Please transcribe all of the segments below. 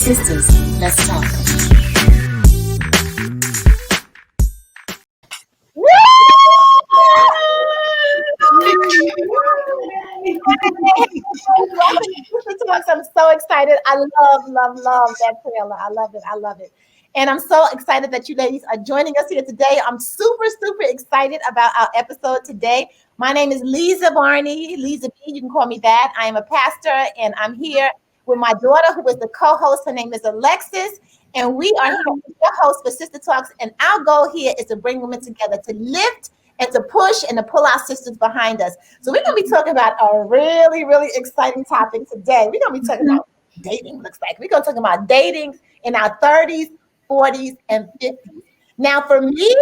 Sisters, let's talk. I'm so excited. I love that trailer. I love it. I love it. And I'm so excited that you ladies are joining us here today. I'm super excited about our episode today. My name is Lisa Barney, Lisa B. You can call me that. I am a pastor, and I'm here with my daughter, who is the co-host. Her name is Alexis. And we are here with the host for Sister Talks. And our goal here is to bring women together, to lift and to push and to pull our sisters behind us. So we're going to be talking about a really exciting topic today. We're going to be talking about what dating looks like. We're going to talk about dating in our 30s, 40s, and 50s. Now, for me,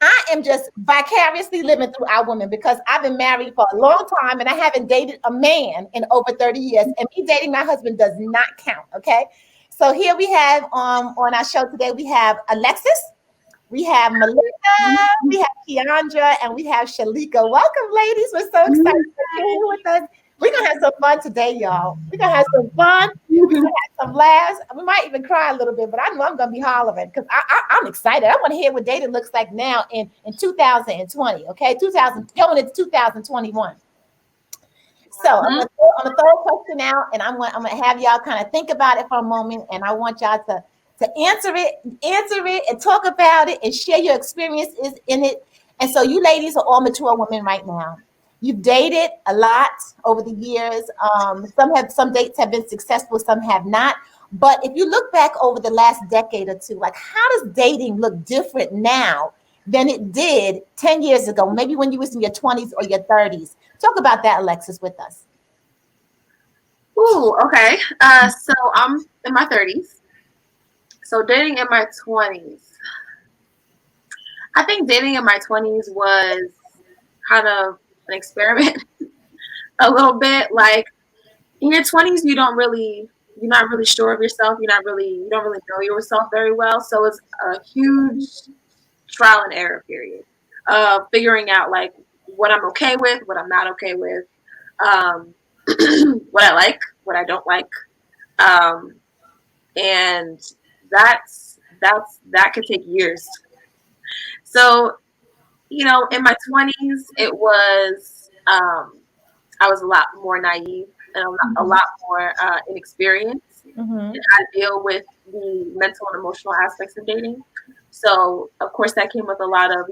I am just vicariously living through our women because I've been married for a long time and I haven't dated a man in over 30 years. And me dating my husband does not count, okay? So here we have on our show today, we have Alexis, we have Melissa, we have Keandra, and we have Shalika. Welcome, ladies. We're so excited that you're here with us. We're going to have some fun today, y'all. We're going to have some fun. We're going to have some laughs. We might even cry a little bit, but I know I'm going to be hollering because I'm excited. I want to hear what dating looks like now in 2020, okay? Going into 2021. So I'm gonna throw a question out, and I'm gonna have y'all kind of think about it for a moment, and I want y'all to answer it, and talk about it, and share your experiences in it. And so you ladies are all mature women right now. You've dated a lot over the years. Some dates have been successful, some have not. But if you look back over the last decade or two, like how does dating look different now than it did 10 years ago? Maybe when you was in your 20s or your 30s. Talk about that, Alexis, with us. Ooh, okay. So I'm in my 30s. So dating in my 20s. I think dating in my 20s was kind of an experiment a little bit. Like in your 20s, you're not really sure of yourself. You don't really know yourself very well. So it's a huge trial and error period of figuring out like what I'm okay with, what I'm not okay with, what I like, what I don't like, and that could take years. So, in my 20s, it was I was a lot more naive and a lot more inexperienced in how to deal with the mental and emotional aspects of dating. So, of course, that came with a lot of,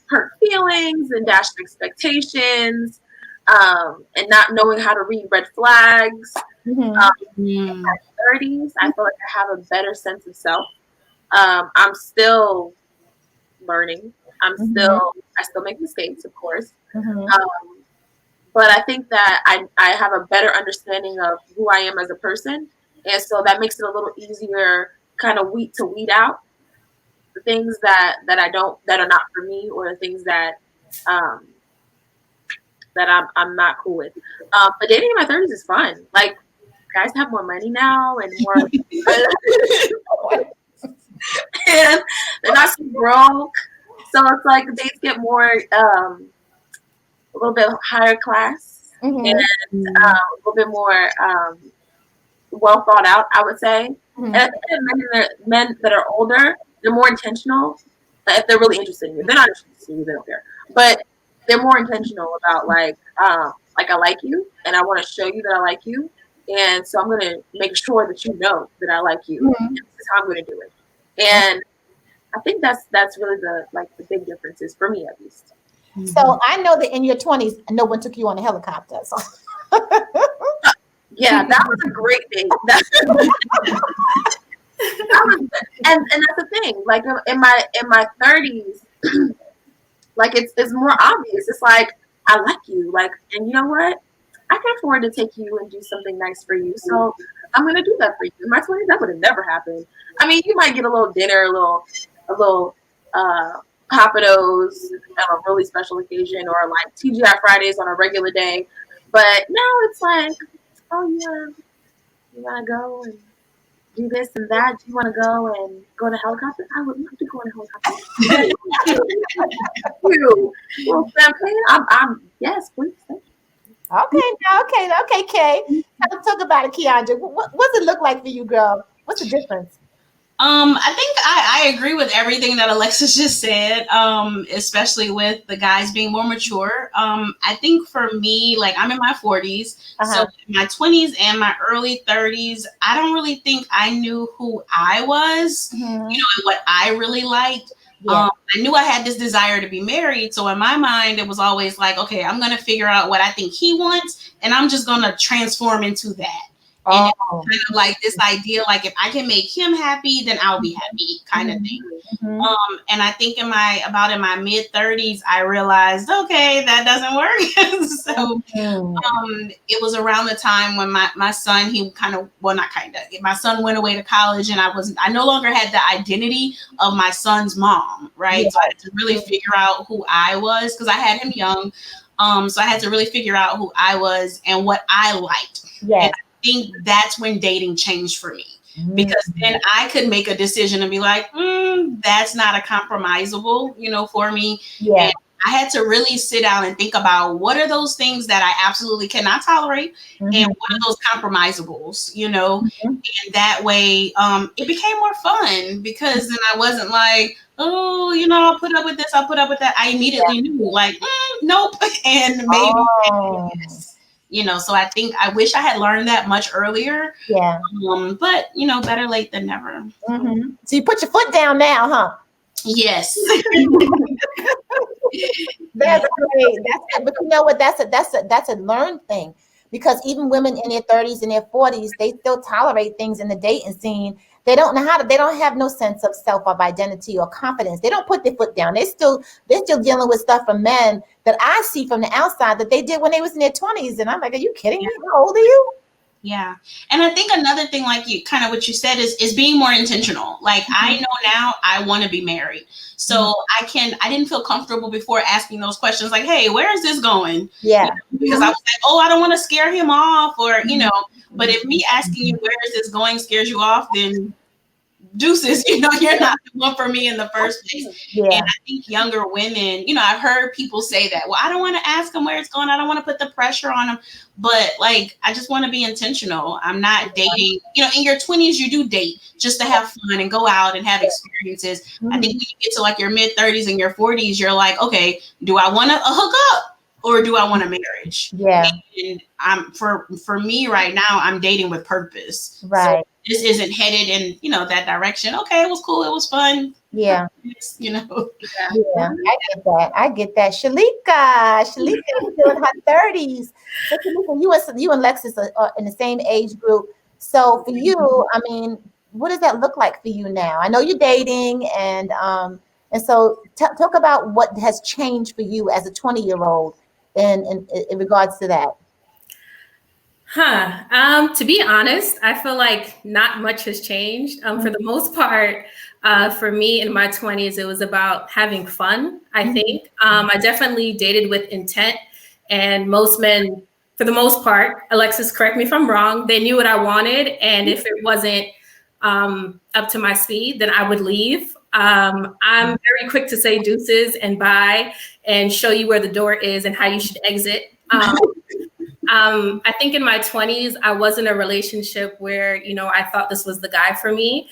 hurt feelings and dashed expectations, and not knowing how to read red flags. In my 30s, I feel like I have a better sense of self. I'm still learning. I still make mistakes, of course. But I think that I have a better understanding of who I am as a person. And so that makes it a little easier kind of to weed out the things that are not for me, or the things that I'm not cool with. But dating in my 30s is fun. Like, guys have more money now and more and they're not so broke. So it's like dates get more a little bit higher class and a little bit more well thought out, I would say. And I think that men that are older, they're more intentional. If they're really interested in you, they're not interested in you, they don't care. But they're more intentional about like I like you, and I want to show you that I like you, and so I'm going to make sure that you know that I like you. And this is how I'm going to do it. And I think that's really the big differences for me, at least. So I know that in your 20s, no one took you on a helicopter. So. Yeah, that was a great date. And that's the thing. Like in my 30s, like it's more obvious. It's like I like you. Like, and you know what? I can afford to take you and do something nice for you. So I'm gonna do that for you. In my 20s, that would have never happened. I mean, you might get a little dinner, a little Papados on a really special occasion, or like TGI Fridays on a regular day. But now it's like, oh yeah, you wanna go and do this and that? Do you want to go on a helicopter? I would love to go on a helicopter. You, well, I'm yes, please. Okay, Kay. Talk about it, Keandra. What's it look like for you, girl? What's the difference? I think I agree with everything that Alexis just said, especially with the guys being more mature. I think for me, like I'm in my 40s, so in my 20s and my early 30s, I don't really think I knew who I was, and what I really liked. I knew I had this desire to be married. So in my mind, it was always like, okay, I'm going to figure out what I think he wants, and I'm just going to transform into that. And it's kind of like this idea, like if I can make him happy, then I'll be happy, kind of thing. And I think in my mid 30s, I realized, okay, that doesn't work. So it was around the time when my son, my son went away to college, and I no longer had the identity of my son's mom, right? So I had to really figure out who I was, because I had him young. So I had to really figure out who I was and what I liked. And I think that's when dating changed for me, because then I could make a decision and be like, that's not a compromisable, for me. And I had to really sit down and think about what are those things that I absolutely cannot tolerate, and what are those compromisables, and that way it became more fun, because then I wasn't like, oh, I'll put up with this, I'll put up with that. I immediately knew, like, nope, and maybe yes. So I think I wish I had learned that much earlier. But better late than never. So you put your foot down now, huh? Yes. That's great. But you know what? That's a learned thing, because even women in their 30s and their 40s, they still tolerate things in the dating scene. They don't know they don't have no sense of self, of identity or confidence. They don't put their foot down. They're still dealing with stuff from men that I see from the outside that they did when they was in their 20s. And I'm like, are you kidding me? How old are you? Yeah. And I think another thing, like you kind of what you said, is being more intentional. Like I know now I want to be married. So I didn't feel comfortable before asking those questions, like, hey, where is this going? Because I was like, oh, I don't want to scare him off, or, but if me asking you where is this going scares you off, then deuces, you're not the one for me in the first place. And I think younger women, I've heard people say that, well, I don't want to ask them where it's going. I don't want to put the pressure on them. But like, I just want to be intentional. I'm not dating, in your 20s, you do date just to have fun and go out and have experiences. I think when you get to like your mid 30s and your 40s, you're like, okay, do I want a hookup, or do I want a marriage? And for me right now, I'm dating with purpose. So this isn't headed in, that direction. Okay, it was cool. It was fun. Yeah. I get that. Shalika is still in her 30s. So Shalika, you and Lexus are in the same age group. So for you, I mean, what does that look like for you now? I know you're dating, and so talk about what has changed for you as a 20-year-old in regards to that. To be honest, I feel like not much has changed. For the most part, for me in my 20s, it was about having fun, I think. I definitely dated with intent, and most men, for the most part, Alexis, correct me if I'm wrong, they knew what I wanted, and if it wasn't up to my speed, then I would leave. I'm very quick to say deuces and bye, and show you where the door is and how you should exit. I think in my 20s, I was in a relationship where, I thought this was the guy for me.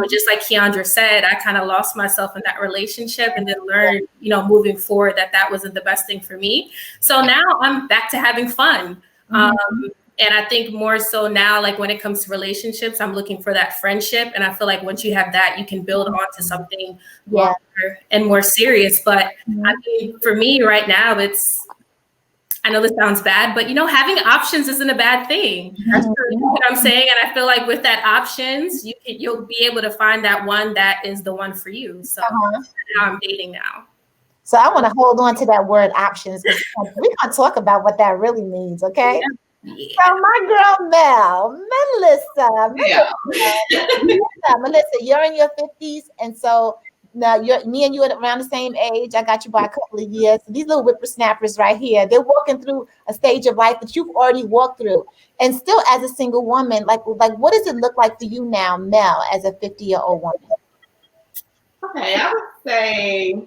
Just like Keandra said, I kind of lost myself in that relationship, and then learned, moving forward, that wasn't the best thing for me. So now I'm back to having fun. And I think more so now, like when it comes to relationships, I'm looking for that friendship. And I feel like once you have that, you can build onto something longer and more serious. But I mean, for me right now, I know this sounds bad, but having options isn't a bad thing. That's true. You know what I'm saying? And I feel like with that options, you'll be able to find that one that is the one for you. So now I'm dating now. So I want to hold on to that word options, because we're going to talk about what that really means, okay? So my girl Melissa, you're in your 50s, and so now me and you are around the same age. I got you by a couple of years. So these little whippersnappers right here, they're walking through a stage of life that you've already walked through. And still, as a single woman, like what does it look like for you now, Mel, as a 50-year-old woman? Okay, I would say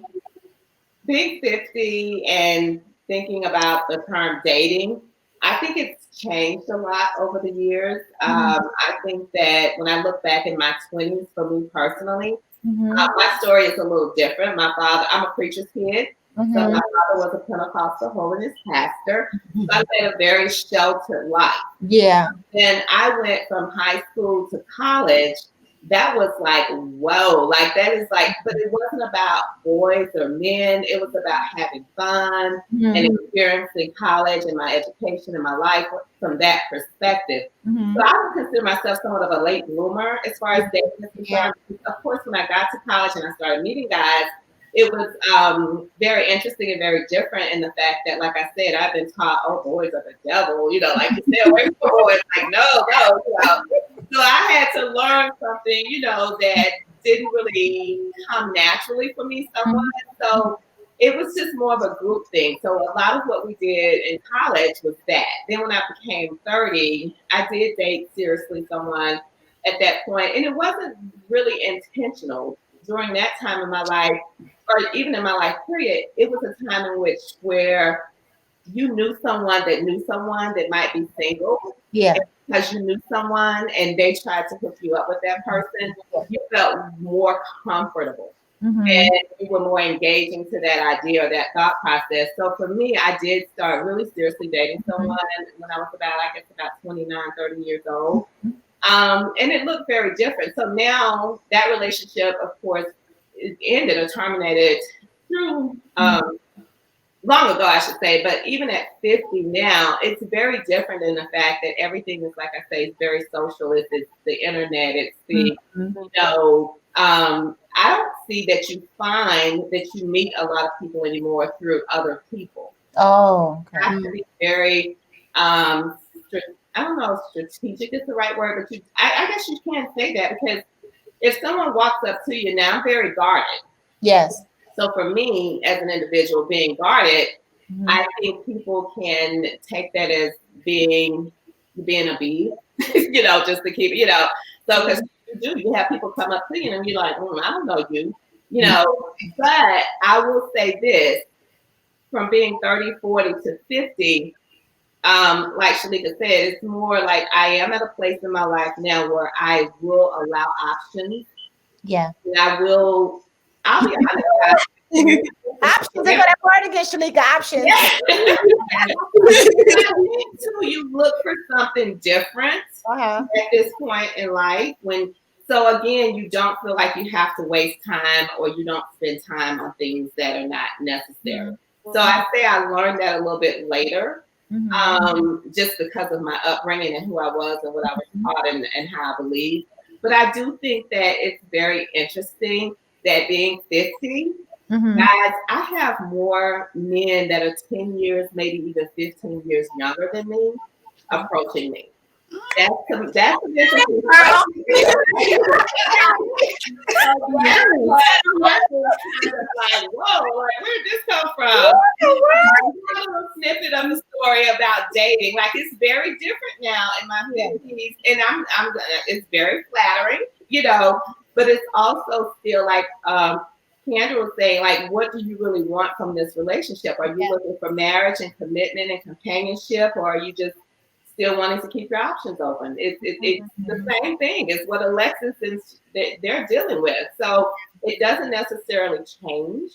big 50 and thinking about the term dating. I think it's changed a lot over the years. I think that when I look back in my 20s, for me personally, my story is a little different. My father, I'm a preacher's kid. So my father was a Pentecostal holiness pastor. So I had a very sheltered life. Yeah. Then I went from high school to college. That was like, whoa, like that is like, but it wasn't about boys or men. It was about having fun and experiencing college and my education and my life from that perspective. So I would consider myself somewhat of a late bloomer as far as dating is concerned. Of course, when I got to college and I started meeting guys, it was very interesting and very different in the fact that, like I said, I've been taught, oh, boys are the devil, you know, like you stay away from boys, like no, you know. So I had to learn something, you know, that didn't really come naturally for me somewhat. So it was just more of a group thing. So a lot of what we did in college was that. Then when I became 30, I did date seriously someone at that point, and it wasn't really intentional. During that time in my life, or even in my life period, it was a time in which where you knew someone that might be single. Yeah. Because you knew someone and they tried to hook you up with that person, you felt more comfortable. And you were more engaging to that idea or that thought process. So for me, I did start really seriously dating someone when I was about 29, 30 years old. And it looked very different. So now that relationship, of course, is ended or terminated through long ago, I should say. But even at 50 now, it's very different in the fact that everything is, like I say, it's very social. It's the internet. It's the, you know, I don't see that you find that you meet a lot of people anymore through other people. Oh, okay. You have to be very I don't know if strategic is the right word, but I guess you can't say that because if someone walks up to you now, I'm very guarded. Yes. So for me, as an individual being guarded, I think people can take that as being a bee, you know, just to keep, you know. So because you have people come up to you and you're like, I don't know you, you know. But I will say this, from being 30, 40 to 50, like Shalika said, it's more like I am at a place in my life now where I will allow options. Yeah. And I'll be honest. Options. They got that word again, Shalika. Options. You look for something different at this point in life. So again, you don't feel like you have to waste time or you don't spend time on things that are not necessary. So I say I learned that a little bit later. Just because of my upbringing and who I was and what I was taught and how I believe. But I do think that it's very interesting that being 50, guys, I have more men that are 10 years, maybe even 15 years younger than me approaching me. That's an interesting like, whoa, like, where did this come from? A little snippet of the story about dating. Like, it's very different now in my 50s, and I'm it's very flattering, you know, but it's also still like Kendra was saying, like, what do you really want from this relationship? Are you looking for marriage and commitment and companionship, or are you just still wanting to keep your options open? It's the same thing as what Alexis and they're dealing with. So it doesn't necessarily change,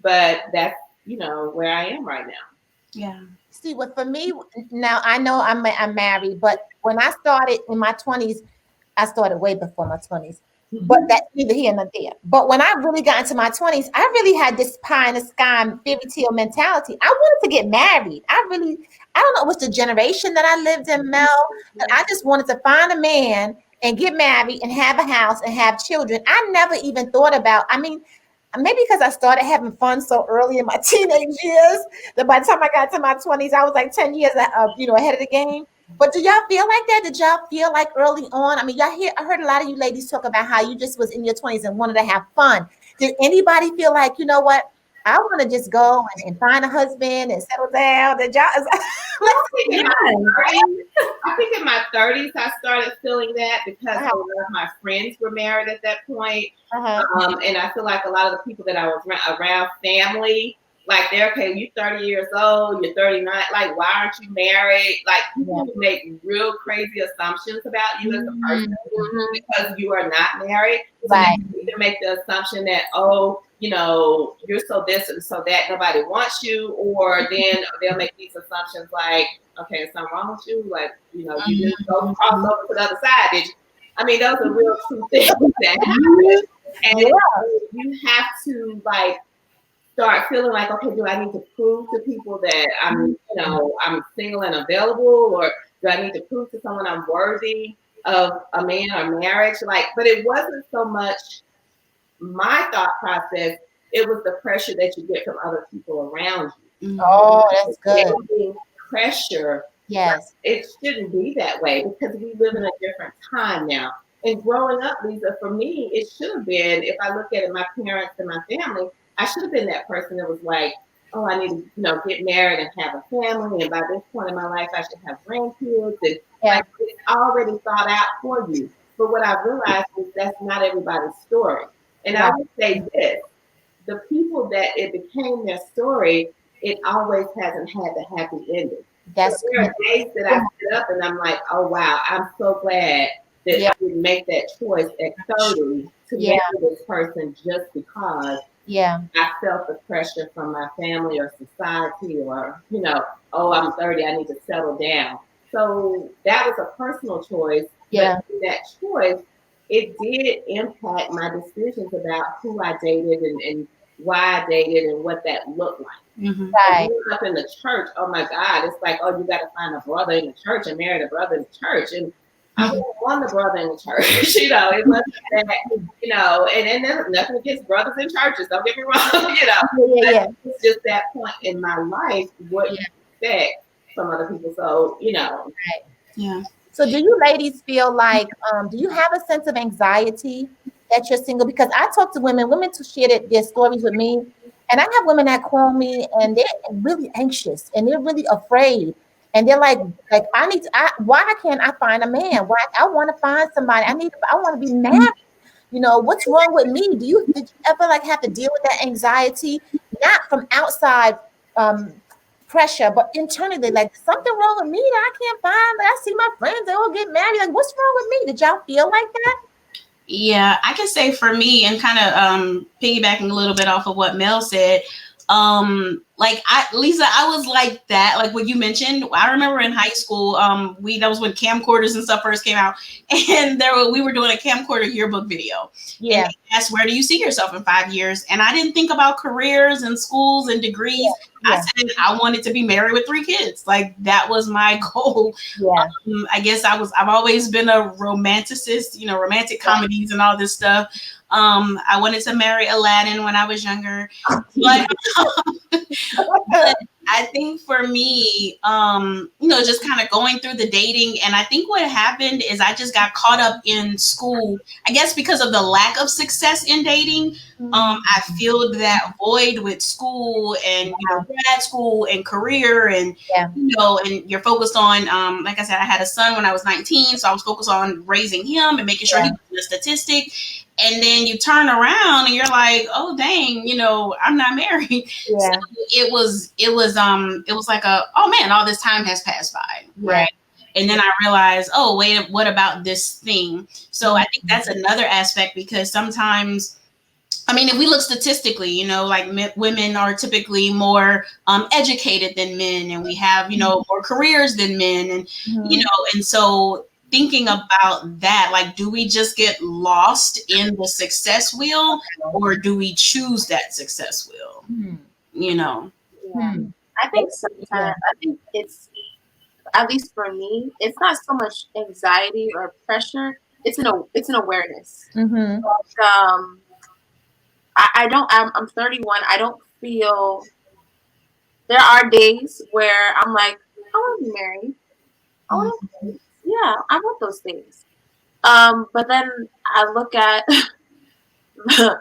but that's, you know, where I am right now. Yeah. See, what for me now, I know I'm married, but when I started in my 20s, I started way before my 20s. But that's neither here nor there. But when I really got into my 20s, I really had this pie in the sky fairy tale mentality. I wanted to get married. I don't know, it was the generation that I lived in, Mel. And I just wanted to find a man and get married and have a house and have children. I never even thought about, I mean, maybe because I started having fun so early in my teenage years that by the time I got to my 20s, I was like 10 years ahead of the game. But do y'all feel like that? Did y'all feel like early on? I mean, I heard a lot of you ladies talk about how you just was in your 20s and wanted to have fun. Did anybody feel like, you know what? I want to just go and find a husband and settle down. Did y'all? I think in my 30s, I started feeling that because a lot of my friends were married at that point. And I feel like a lot of the people that I was around, family, Like they're okay, you're 30 years old, you're 39, like why aren't you married? Like people make real crazy assumptions about you as a person because you are not married. So they either make the assumption that, oh, you know, you're so this and so that, nobody wants you, or then they'll make these assumptions like, okay, is something wrong with you? Like, you know, you didn't go cross over to the other side, did you? I mean, those are real true things that happen. And you have to like start feeling like, okay, do I need to prove to people that I'm, you know, I'm single and available, or do I need to prove to someone I'm worthy of a man or marriage? Like, but it wasn't so much my thought process, it was the pressure that you get from other people around you. Oh, that's good. Pressure. Yes. It shouldn't be that way because we live in a different time now. And growing up, Lisa, for me, it should have been, if I look at it, my parents and my family, I should have been that person that was like, oh, I need to, you know, get married and have a family. And by this point in my life, I should have grandkids. And like, it's already thought out for you. But what I realized is that's not everybody's story. And I would say this, the people that it became their story, it always hasn't had the happy ending. So there are days that I sit up and I'm like, oh, wow, I'm so glad that I didn't make that choice at 30 to marry this person just because I felt the pressure from my family or society or, you know, oh, I'm 30, I need to settle down. So that was a personal choice. But that choice, it did impact my decisions about who I dated and why I dated and what that looked like. Growing up in the church, oh my God, it's like, oh, you got to find a brother in the church and marry the brother in the church. And I wouldn't want the brother in the church, you know, it wasn't that, you know, and then nothing against brothers in churches, don't get me wrong, you know. It's just that point in my life, what you expect from other people. So, you know. So do you ladies feel like, do you have a sense of anxiety that you're single? Because I talk to women to share their stories with me. And I have women that call me and they're really anxious and they're really afraid. And they're like why can't I find a man? Why I want to find somebody. I want to be married. You know, what's wrong with me? Did you ever like have to deal with that anxiety? Not from outside pressure, but internally, like something wrong with me that I can't find. Like, I see my friends, they all get married. Like, what's wrong with me? Did y'all feel like that? Yeah, I can say for me, and kind of piggybacking a little bit off of what Mel said, Lisa, I was like that, like what you mentioned. I remember in high school, that was when camcorders and stuff first came out, and we were doing a camcorder yearbook video. And they asked, where do you see yourself in 5 years? And I didn't think about careers and schools and degrees. I said I wanted to be married with 3 kids. Like that was my goal. I guess I've always been a romanticist, you know, romantic comedies and all this stuff. I wanted to marry Aladdin when I was younger, but I think for me, you know, just kind of going through the dating, and I think what happened is I just got caught up in school, I guess because of the lack of success in dating. I filled that void with school and, you know, grad school and career and, you know, and you're focused on, like I said, I had a son when I was 19, so I was focused on raising him and making sure he was a statistic. And then you turn around and you're like, oh dang, you know, I'm not married. So it was like oh man, all this time has passed by, right? And then I realized, oh wait, what about this thing? So I think that's another aspect, because sometimes, I mean, if we look statistically, you know, like women are typically more educated than men, and we have, you know, more careers than men, and you know, and so thinking about that, like, do we just get lost in the success wheel, or do we choose that success wheel? You know? I think sometimes, I think it's, at least for me, it's not so much anxiety or pressure. It's an awareness. I'm 31. I don't feel, there are days where I'm like, I want to be married. I want those things. But then I look at the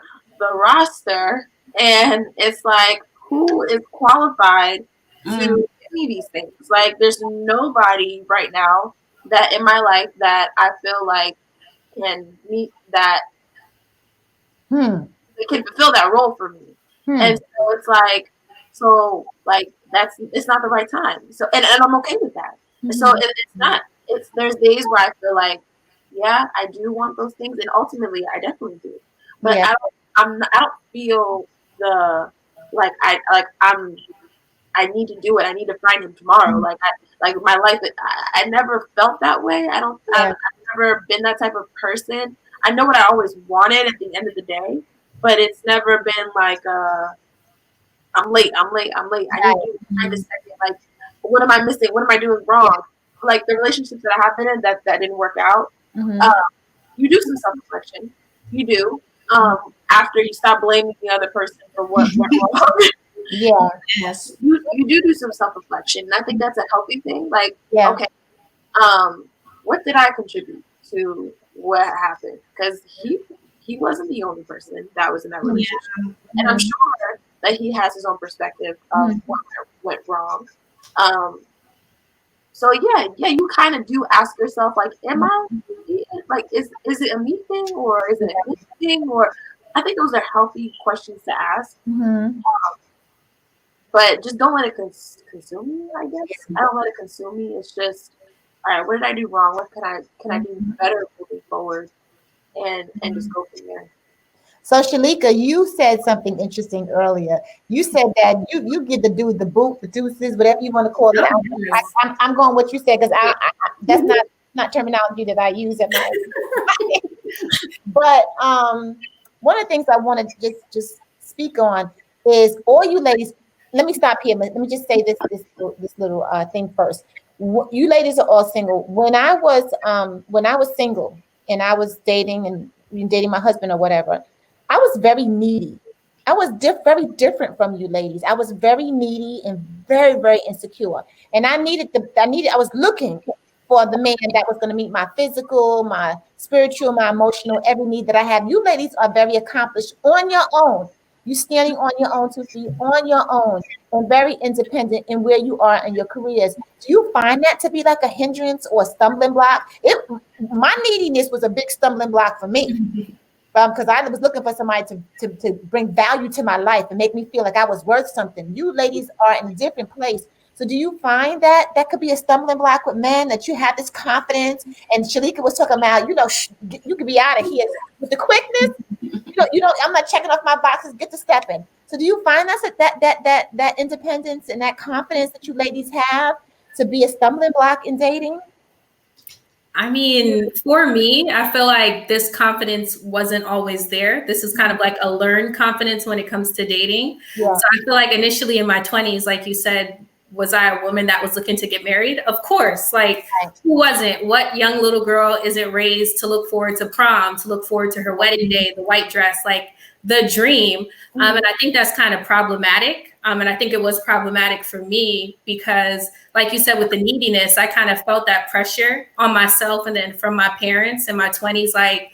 roster and it's like, who is qualified to give me these things? Like, there's nobody right now that in my life that I feel like can meet that, it can fulfill that role for me. And so it's like, So like it's not the right time. So and I'm okay with that. So it's not. There's days where I feel like, yeah, I do want those things, and ultimately I definitely do. But I don't feel like I need to do it. I need to find him tomorrow. Like my life. I never felt that way. I've never been that type of person. I know what I always wanted at the end of the day, but it's never been like I'm late. I need to do it right this second. Like, what am I missing? What am I doing wrong? Like the relationships that I have been in that didn't work out. You do some self-reflection. You do. After you stop blaming the other person for what went wrong. Yes. You do some self-reflection. And I think that's a healthy thing. Like, okay, what did I contribute to what happened? Because he wasn't the only person that was in that relationship. And I'm sure that he has his own perspective of what went wrong. So yeah, you kind of do ask yourself, like, am I like, is it a me thing or is it a me thing? Or I think those are healthy questions to ask. But just don't let it consume me, I guess. I don't let it consume me. It's just, all right, what did I do wrong? What can I do better moving forward? And just go from there. So Shalika, you said something interesting earlier. You said that you give the dude the boot, the deuces, whatever you want to call it. I'm going what you said because that's not terminology that I use at my. But one of the things I want to just speak on is all you ladies. Let me stop here. Let me just say this little thing first. You ladies are all single. When I was single and I was dating my husband or whatever, I was very needy. I was very different from you ladies. I was very needy and very, very insecure. And I was looking for the man that was going to meet my physical, my spiritual, my emotional, every need that I have. You ladies are very accomplished on your own. You standing on your own 2 feet, on your own, and very independent in where you are in your careers. Do you find that to be like a hindrance or a stumbling block? My neediness was a big stumbling block for me. Because I was looking for somebody to bring value to my life and make me feel like I was worth something. You ladies are in a different place. So do you find that could be a stumbling block with men, that you have this confidence? And Shalika was talking about, you could be out of here with the quickness. I'm not checking off my boxes, get to stepping. So do you find that independence and that confidence that you ladies have to be a stumbling block in dating? I mean, for me, I feel like this confidence wasn't always there. This is kind of like a learned confidence when it comes to dating. Yeah. So I feel like initially in my 20s, like you said, was I a woman that was looking to get married? Of course. Like, who wasn't? What young little girl isn't raised to look forward to prom, to look forward to her wedding day, the white dress, like the dream? And I think that's kind of problematic. And I think it was problematic for me because, like you said, with the neediness, I kind of felt that pressure on myself. And then from my parents in my 20s, like,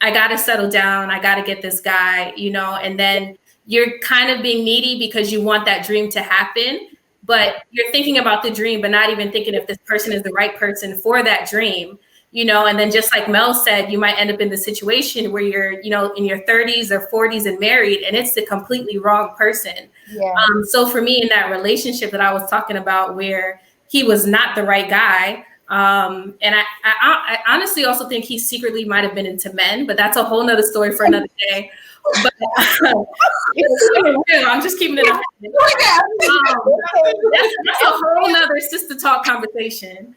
I got to settle down. I got to get this guy, and then you're kind of being needy because you want that dream to happen. But you're thinking about the dream, but not even thinking if this person is the right person for that dream, and then just like Mel said, you might end up in the situation where you're, in your 30s or 40s and married, and it's the completely wrong person. Yeah. So for me in that relationship that I was talking about where he was not the right guy, and I honestly also think he secretly might have been into men, but that's a whole nother story for another day. But I'm just keeping it up. That's a whole nother sister talk conversation.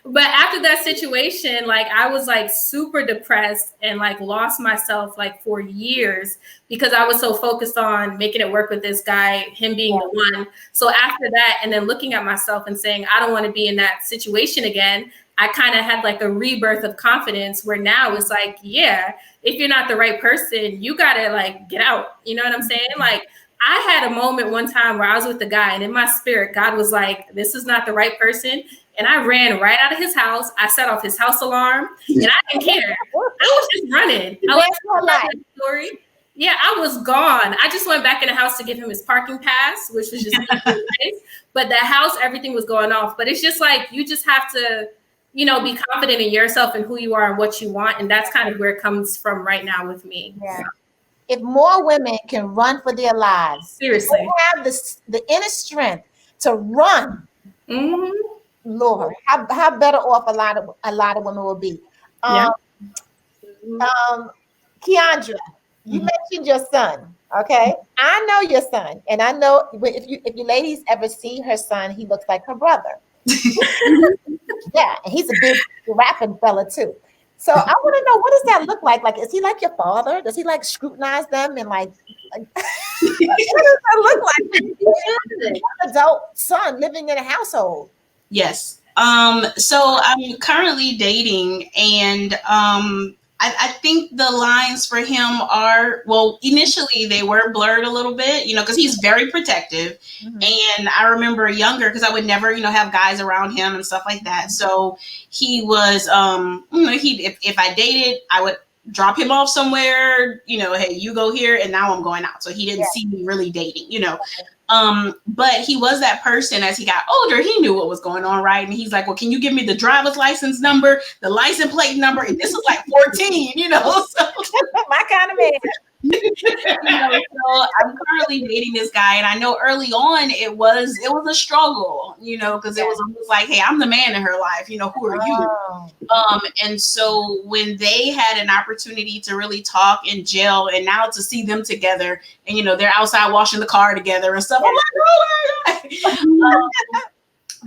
But after that situation, like, I was like super depressed and like lost myself like for years because I was so focused on making it work with this guy, him being the one. So after that, and then looking at myself and saying, I don't want to be in that situation again, I kind of had like a rebirth of confidence where now it's like, yeah, if you're not the right person, you got to like get out. You know what I'm saying? Like, I had a moment one time where I was with the guy and in my spirit, God was like, this is not the right person. And I ran right out of his house. I set off his house alarm and I didn't care. I was just running. Story. Yeah, I was gone. I just went back in the house to give him his parking pass, which was just nice. But the house, everything was going off. But it's just like, you just have to, be confident in yourself and who you are and what you want. And that's kind of where it comes from right now with me. Yeah. if more women can run for their lives, Seriously. if they have the inner strength to run, Lord, how better off a lot of women will be. Keandra, you mentioned your son. Okay, I know your son, and I know if you ladies ever see her son, he looks like her brother. Yeah, and he's a big rapping fella too. So I want to know, what does that look like? Like, is he like your father? Does he like scrutinize them and like what does that look like when you have an adult son living in a household? Yes. So I'm currently dating, and I think the lines for him are, well, initially they were blurred a little bit, because he's very protective. And I remember younger, because I would never, have guys around him and stuff like that. So he was, if I dated, I would drop him off somewhere, hey, you go here, and now I'm going out. So he didn't see me really dating, but he was that person. As he got older, he knew what was going on, right? And he's like, well, can you give me the driver's license number, the license plate number? And this is like 14, so my kind of man. So I'm currently dating this guy, and I know early on it was a struggle, because it was almost like, hey, I'm the man in her life, who are you? And so when they had an opportunity to really talk and gel, and now to see them together, and they're outside washing the car together and stuff, I'm like, oh my God.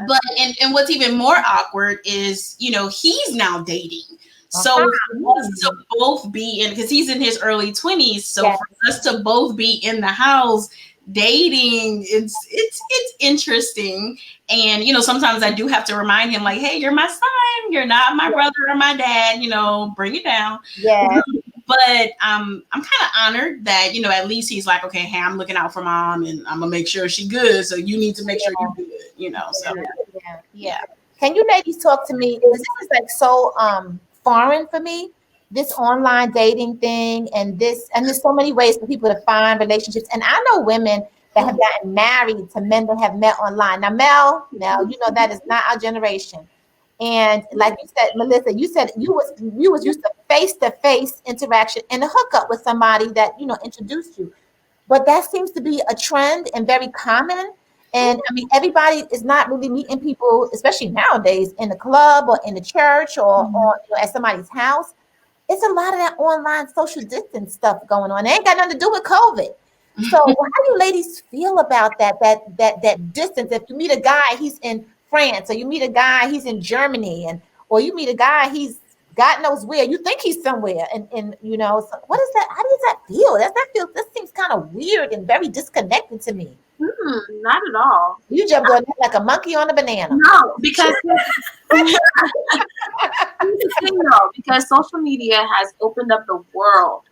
But and what's even more awkward is, he's now dating. So for us to both be in, because he's in his early 20s, so for us to both be in the house dating, it's interesting. And sometimes I do have to remind him, like, hey, you're my son, you're not my brother or my dad, bring it down. Yeah. But I'm kind of honored that, at least he's like, okay, hey, I'm looking out for mom, and I'm gonna make sure she's good, so you need to make sure you're good, so yeah. Can you ladies talk to me? This is like so foreign for me, this online dating thing, and there's so many ways for people to find relationships. And I know women that have gotten married to men that have met online. Now, Mel, that is not our generation. And like you said, Melissa, you said you was used to face-to-face interaction and a hookup with somebody that introduced you. But that seems to be a trend and very common. And I mean, everybody is not really meeting people, especially nowadays, in the club or in the church or at somebody's house. It's a lot of that online social distance stuff going on. It ain't got nothing to do with COVID. So how do you ladies feel about that distance? If you meet a guy, he's in France, or you meet a guy, he's in Germany, or you meet a guy, he's God knows where, you think he's somewhere, and so what is that? How does that feel? That seems kind of weird and very disconnected to me. Not at all. You jumped on that like a monkey on a banana. No, because here's the thing though, because social media has opened up the world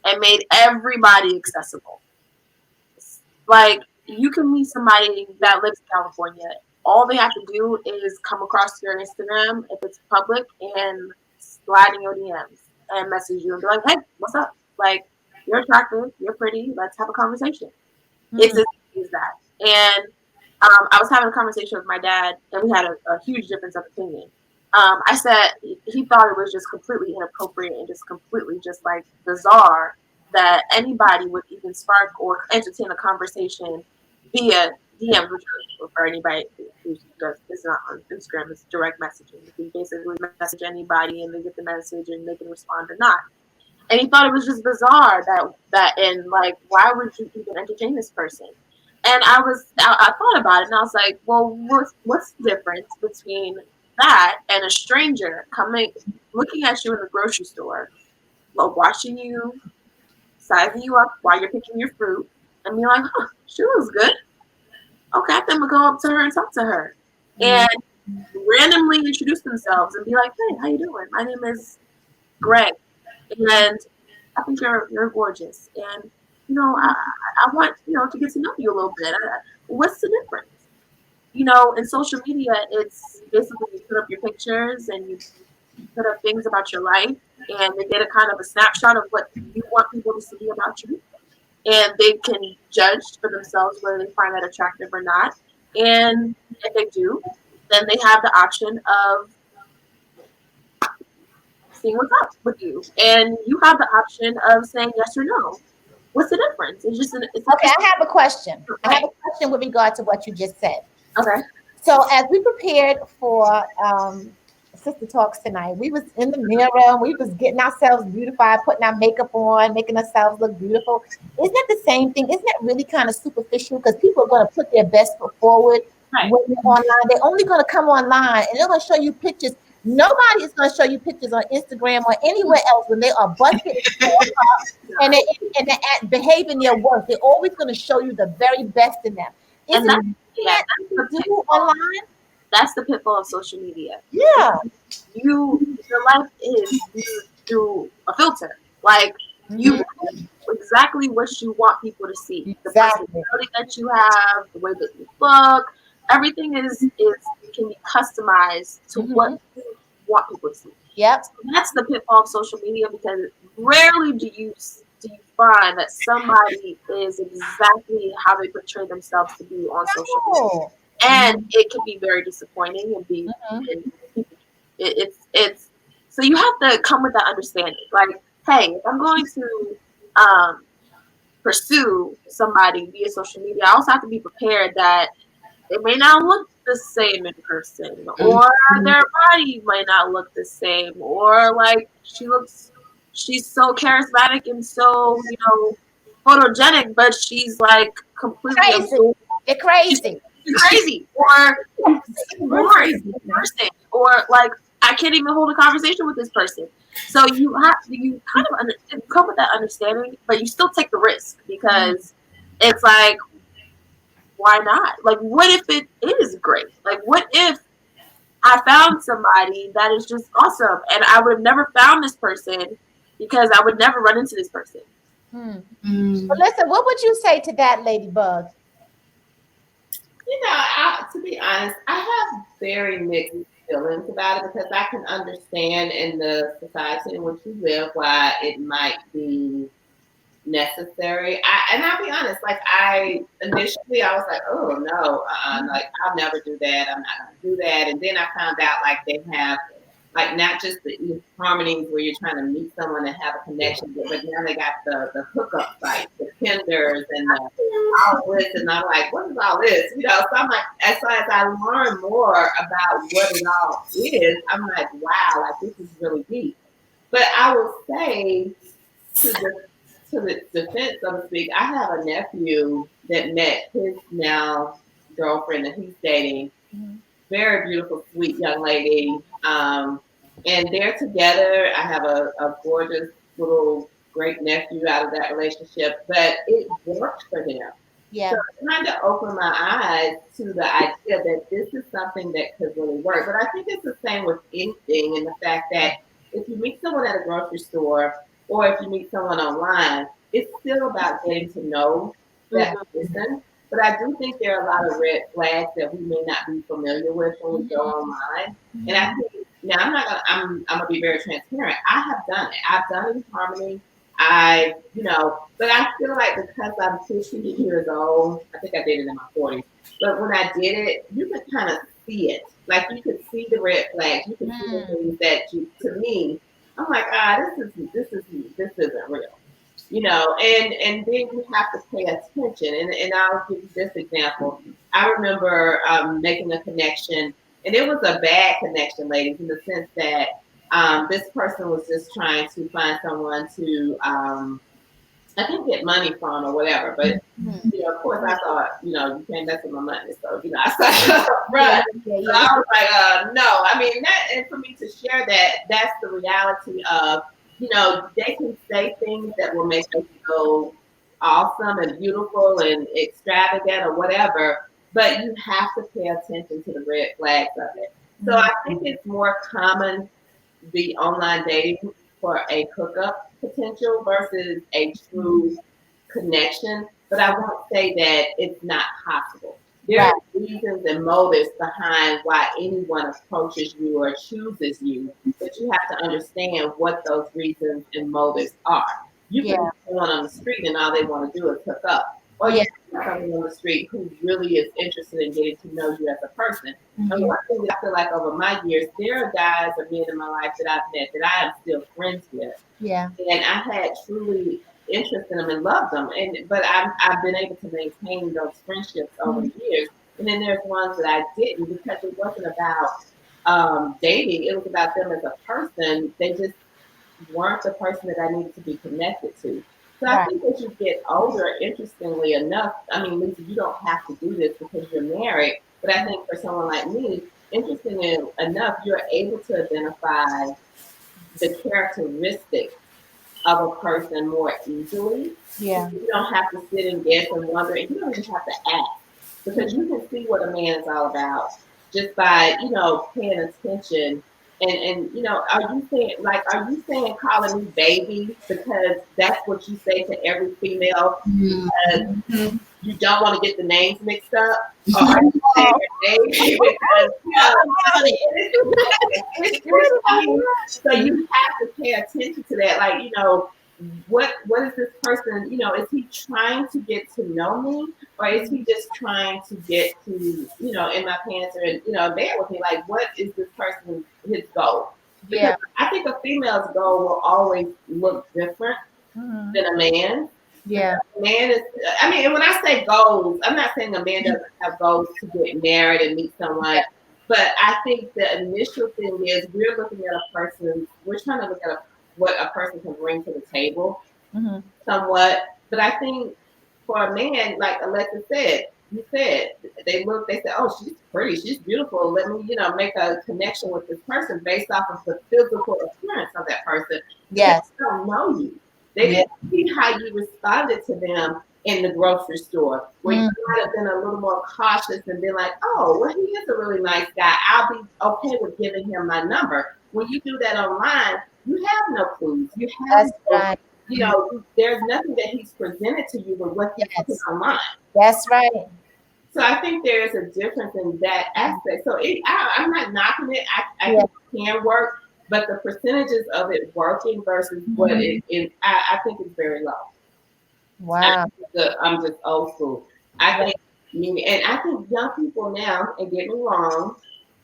and made everybody accessible. Like, you can meet somebody that lives in California. All they have to do is come across your Instagram, if it's public, and slide in your DMs and message you and be like, hey, what's up? Like, you're attractive, you're pretty, let's have a conversation. It's as easy as that. And I was having a conversation with my dad, and we had a huge difference of opinion. I said he thought it was just completely inappropriate and just completely just like bizarre that anybody would even spark or entertain a conversation via DM, which for anybody who does is not on Instagram, it's direct messaging. You can basically message anybody and they get the message and they can respond or not. And he thought it was just bizarre that and like, why would you even entertain this person? And I thought about it, and I was like, well, what's the difference between that and a stranger looking at you in the grocery store, watching you, sizing you up while you're picking your fruit, and being like, huh, she looks good. Okay, I think I'm gonna go up to her and talk to her, and randomly introduce themselves and be like, hey, how you doing? My name is Greg, and I think you're gorgeous, and I want to get to know you a little bit. What's the difference? In social media, it's basically you put up your pictures and you put up things about your life, and they get a kind of a snapshot of what you want people to see about you, and they can judge for themselves whether they find that attractive or not. And if they do, then they have the option of seeing what's up with you, and you have the option of saying yes or no. What's the difference? It's just okay. I have a question. I have a question with regard to what you just said. Okay. So as we prepared for Sister Talks tonight, we was in the mirror, we was getting ourselves beautified, putting our makeup on, making ourselves look beautiful. Isn't that the same thing? Isn't that really kind of superficial? Because people are going to put their best foot forward Right. when they're online. They're only going to come online and they're going to show you pictures. Nobody is going to show you pictures on Instagram or anywhere else when they are busted and they're behaving their worst. They're always going to show you the very best in them. Isn't that what you do online? That's the pitfall of social media. Yeah. Your life is through a filter. Like you exactly what you want people to see. Exactly. The personality that you have, the way that you look, everything can be customized to what you want people to see. Yep. So that's the pitfall of social media, because rarely do you find that somebody is exactly how they portray themselves to be on social media. And it can be very disappointing and be it's so you have to come with that understanding. Like, hey, if I'm going to pursue somebody via social media, I also have to be prepared that it may not look the same in person, or their body might not look the same, or like she's so charismatic and so, photogenic, but she's like completely crazy. You're crazy. Crazy, or boring person, or like I can't even hold a conversation with this person. So you kind of come with that understanding, but you still take the risk, because it's like, why not? Like, what if it is great? Like, what if I found somebody that is just awesome, and I would have never found this person because I would never run into this person? Melissa, what would you say to that, Ladybug? To be honest, I have very mixed feelings about it, because I can understand in the society in which you live why it might be necessary. And I'll be honest, like initially I was like, oh no, like I'll never do that. I'm not gonna do that. And then I found out like they have like not just the harmonies where you're trying to meet someone and have a connection, but now they got the hookup sites, the Tinders, and all this. And I'm like, what is all this? So I'm like, as I learn more about what it all is, I'm like, wow, like this is really deep. But I will say, to the defense, so to speak, I have a nephew that met his now girlfriend that he's dating. Very beautiful, sweet young lady. And they're together. I have a gorgeous little great nephew out of that relationship, but it worked for him. Yeah. So it kind of opened my eyes to the idea that this is something that could really work. But I think it's the same with anything, in the fact that if you meet someone at a grocery store, or if you meet someone online, it's still about getting to know that person. But I do think there are a lot of red flags that we may not be familiar with when we go online. And I think now I'm gonna be very transparent. I have done it. I've done it in Harmony. But I feel like because I'm 50 years old, I think I did it in my 40s. But when I did it, you could kind of see it. Like you could see the red flags. You could see the things that to me, I'm like, this isn't real. And then you have to pay attention. And I'll give you this example. I remember making a connection, and it was a bad connection, ladies, in the sense that this person was just trying to find someone to, I think, get money from or whatever. But, of course, I thought, you can't mess with my money. So, I started right. So I was like, no. I mean, and for me to share that's the reality of, they can say things that will make you feel awesome and beautiful and extravagant or whatever, but you have to pay attention to the red flags of it. So I think it's more common the online dating for a hookup potential versus a true connection, but I won't say that it's not possible. There are reasons and motives behind why anyone approaches you or chooses you, but you have to understand what those reasons and motives are. You can meet someone on the street and all they want to do is hook up. Or you can meet someone on the street who really is interested in getting to know you as a person. And one thing that I feel like over my years, there are guys or men in my life that I've met that I am still friends with. Yeah. And I had truly interest in them and love them. But I've been able to maintain those friendships over the years. And then there's ones that I didn't, because it wasn't about dating. It was about them as a person. They just weren't the person that I needed to be connected to. So I think as you get older, interestingly enough, I mean, Lisa, you don't have to do this because you're married, but I think for someone like me, interestingly enough, you're able to identify the characteristics of a person more easily. Yeah. You don't have to sit and guess and wonder, and you don't even have to ask, because you can see what a man is all about just by, paying attention. And are you saying calling me baby because that's what you say to every female because you don't want to get the names mixed up? Or are you saying baby because so you have to pay attention to that, like, what is this person, is he trying to get to know me, or is he just trying to get to, in my pants or, there with me? Like, what is this person, his goal? Because I think a female's goal will always look different than a man. Yeah. A man is, and when I say goals, I'm not saying a man doesn't have goals to get married and meet someone, but I think the initial thing is we're looking at a person, we're trying to look at what a person can bring to the table somewhat. But I think for a man, like Alexa said, they said, oh, she's pretty, she's beautiful. Let me, make a connection with this person based off of the physical appearance of that person. Yes. They don't know you. They didn't see how you responded to them in the grocery store, where you might have been a little more cautious and been like, oh, well, he is a really nice guy. I'll be okay with giving him my number. When you do that online, you have no clues. You have there's nothing that he's presented to you but what he put online. That's right. So I think there's a difference in that aspect. So I'm not knocking it. I think it can work, but the percentages of it working versus what it is, I think is very low. Wow. I'm just old school. I think young people now, and get me wrong,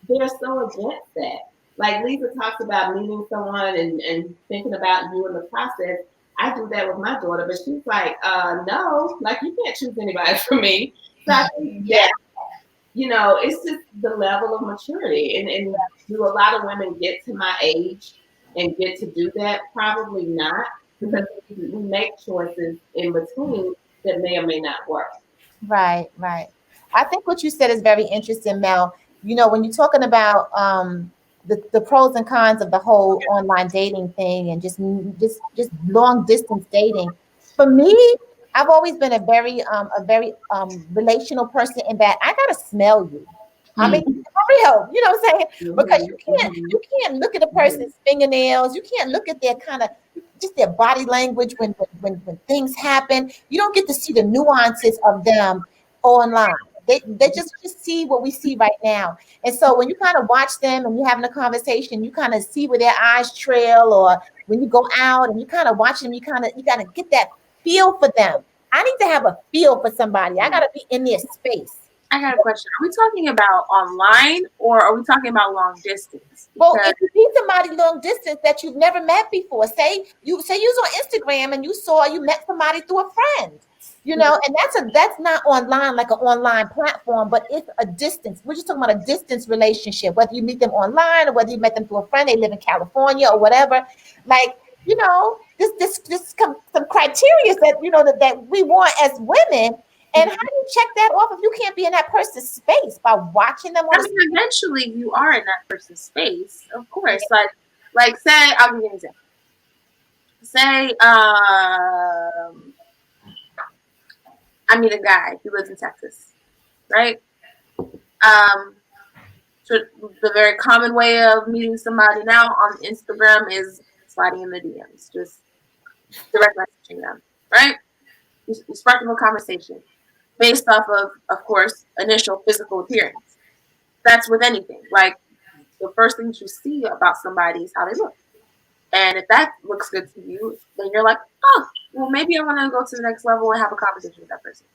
they're so against that. Like Lisa talks about meeting someone and thinking about you in the process. I do that with my daughter, but she's like, no, like you can't choose anybody for me. So I think it's just the level of maturity. And do a lot of women get to my age and get to do that? Probably not, because we make choices in between that may or may not work. Right. I think what you said is very interesting, Mel. When you're talking about the pros and cons of the whole online dating thing and just long distance dating, for me, I've always been a very relational person in that I gotta smell you. I mean, for real, you know what I'm saying? Because you can't look at a person's fingernails. You can't look at their kind of just their body language when things happen. You don't get to see the nuances of them online. They just see what we see right now. And so when you kind of watch them and you're having a conversation, you kind of see where their eyes trail, or when you go out and you kind of watch them, you gotta get that feel for them. I need to have a feel for somebody. I gotta be in their space. I got a question. Are we talking about online, or are we talking about long distance? Well, if you meet somebody long distance that you've never met before, say you was on Instagram and you met somebody through a friend, and that's not online, like an online platform, but it's a distance. We're just talking about a distance relationship, whether you meet them online or whether you met them through a friend, they live in California or whatever. Like, this some criteria that that we want as women. And how do you check that off if you can't be in that person's space by watching them? Eventually you are in that person's space, of course. Like say, I'll give you an example. Say, I meet a guy. He lives in Texas, right? So the very common way of meeting somebody now on Instagram is sliding in the DMs, just direct messaging them, right? You spark a conversation based off of course, initial physical appearance. That's with anything. Like, the first things you see about somebody is how they look. And if that looks good to you, then you're like, oh, well, maybe I want to go to the next level and have a conversation with that person.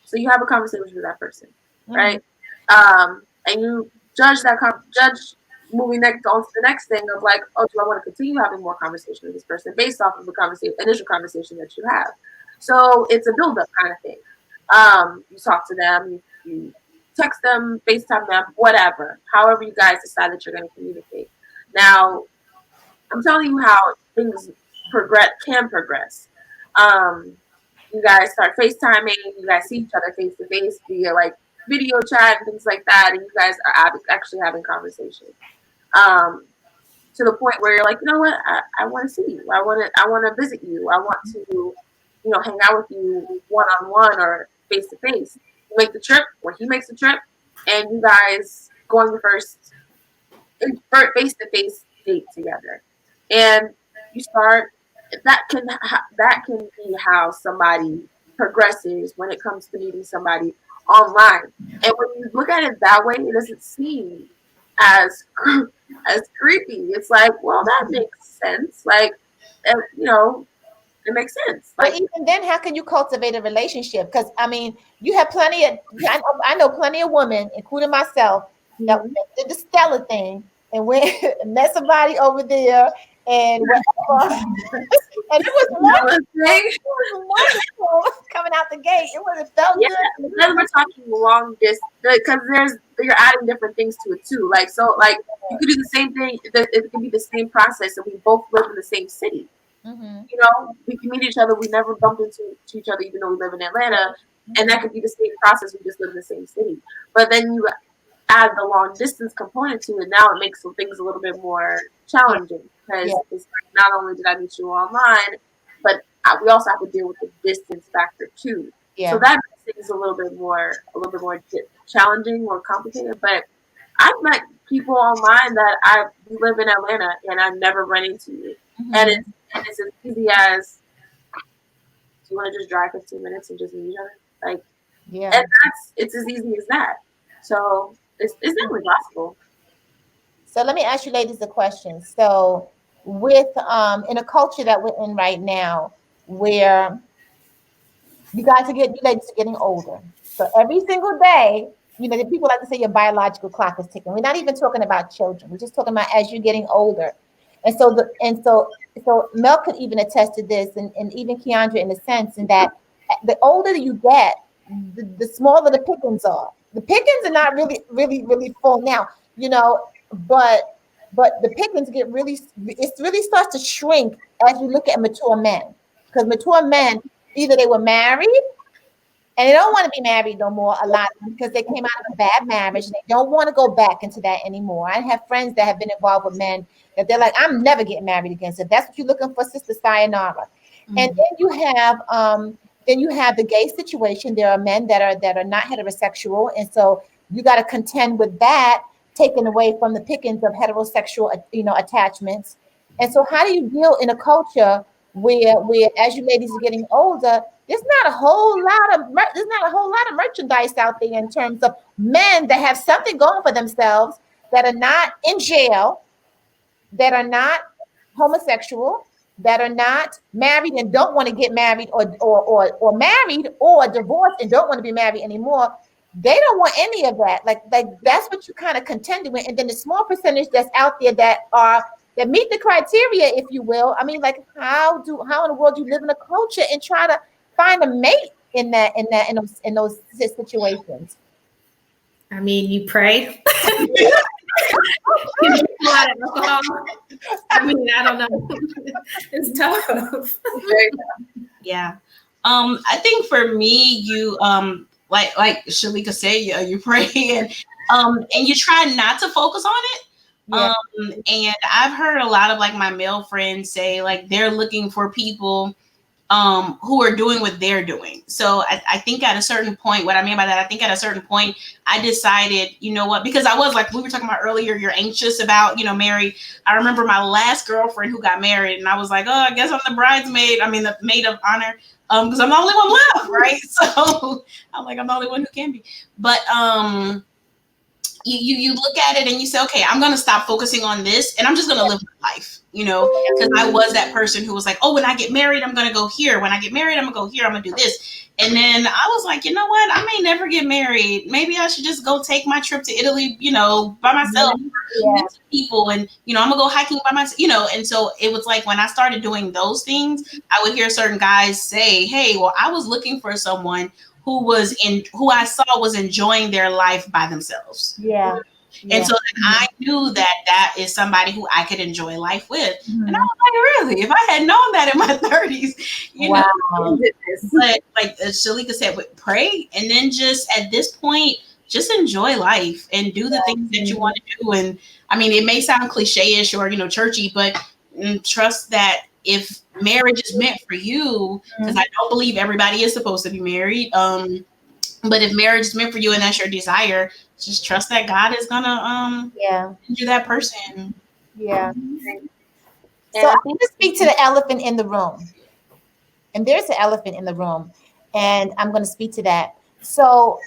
So you have a conversation with that person, right? And you judge moving next on to the next thing of like, oh, do I want to continue having more conversation with this person based off of the initial conversation that you have? So it's a build-up kind of thing. You talk to them, you text them, FaceTime them, whatever. However you guys decide that you're going to communicate. Now, I'm telling you how things can progress. You guys start FaceTiming, you guys see each other face to face via like video chat and things like that, and you guys are actually having conversation. To the point where you're like, you know what, I want to see you. I want to visit you. I want to, hang out with you one-on-one or face-to-face. You make the trip, or he makes the trip, and you guys go on your first face-to-face date together. And you start, that can be how somebody progresses when it comes to meeting somebody online. And when you look at it that way, it doesn't seem as creepy. It's like, well, that makes sense. Like, it makes sense. Like, but even then, how can you cultivate a relationship? Because I mean, you have I know plenty of women, including myself, that did the Stella thing and went and met somebody over there and whatever. And it was wonderful coming out the gate. It felt good. Then we're talking long distance because you're adding different things to it too. Like, so like you could do the same thing. It could be the same process, and we both live in the same city. Mm-hmm. We can meet each other. We never bumped into each other, even though we live in Atlanta, and that could be the same process. We just live in the same city. But then you add the long distance component to it. Now it makes some things a little bit more challenging because it's like, not only did I meet you online, but we also have to deal with the distance factor too. Yeah. So that makes things a little bit more challenging, more complicated. But I've met people online that we live in Atlanta and I've never run into you. Mm-hmm. And it's as easy as, do you want to just drive 15 minutes and just meet each other? Like, yeah. And it's as easy as that. So it's definitely possible. So let me ask you ladies a question. So with in a culture that we're in right now, where you ladies are getting older. So every single day, the people like to say your biological clock is ticking. We're not even talking about children. We're just talking about as you're getting older. And so Mel could even attest to this, and even Keandra in a sense, in that the older you get, the smaller the pickings are. The pickings are not really, really, really full now, but the pickings it really starts to shrink as you look at mature men. Because mature men, either they were married and they don't want to be married no more, a lot of them, because they came out of a bad marriage. They don't want to go back into that anymore. I have friends that have been involved with men that they're like, I'm never getting married again. So if that's what you're looking for, sister, sayonara. Mm-hmm. And then you have the gay situation. There are men that are not heterosexual, and so you got to contend with that, taken away from the pickings of heterosexual, attachments. And so, how do you deal in a culture where as you ladies are getting older, there's not a whole lot of merchandise out there in terms of men that have something going for themselves, that are not in jail, that are not homosexual, that are not married and don't want to get married, or married or divorced and don't want to be married anymore. They don't want any of that. Like that's what you kind of contend with. And then the small percentage that's out there that meet the criteria, if you will. I mean, like how in the world do you live in a culture and try to find a mate in those situations? I mean, you pray. You drink a lot of alcohol. I mean, I don't know. It's tough. Yeah. I think for me, you like Shalika said, you pray and you try not to focus on it. Yeah. And I've heard a lot of like my male friends say like they're looking for people who are doing what they're doing. So I think at a certain point, what I mean by that, I think at a certain point, I decided, you know what, because I was like, we were talking about earlier, you're anxious about, married. I remember my last girlfriend who got married and I was like, oh, I guess I'm the bridesmaid. I mean, the maid of honor, because I'm the only one left, right? So I'm like, I'm the only one who can be. But you look at it and you say, okay, I'm going to stop focusing on this and I'm just going to live my life. because I was that person who was like, oh, when I get married, I'm going to go here. When I get married, I'm going to go here. I'm going to do this. And then I was like, you know what? I may never get married. Maybe I should just go take my trip to Italy, by myself, meet some people, and, I'm going to go hiking by myself, And so it was like when I started doing those things, I would hear certain guys say, hey, well, I was looking for someone who I saw was enjoying their life by themselves. Yeah. And so then I knew that is somebody who I could enjoy life with. And I was like, really? If I had known that in my 30s, know. But like Shalika said, pray. And then just at this point, just enjoy life and do the things that you want to do. And I mean, it may sound cliche-ish or, churchy, but trust that if marriage is meant for you, because I don't believe everybody is supposed to be married. But if marriage is meant for you and that's your desire, just trust that God is gonna send you that person. Yeah. So I'm going to speak to the elephant in the room. And there's an elephant in the room. And I'm going to speak to that. So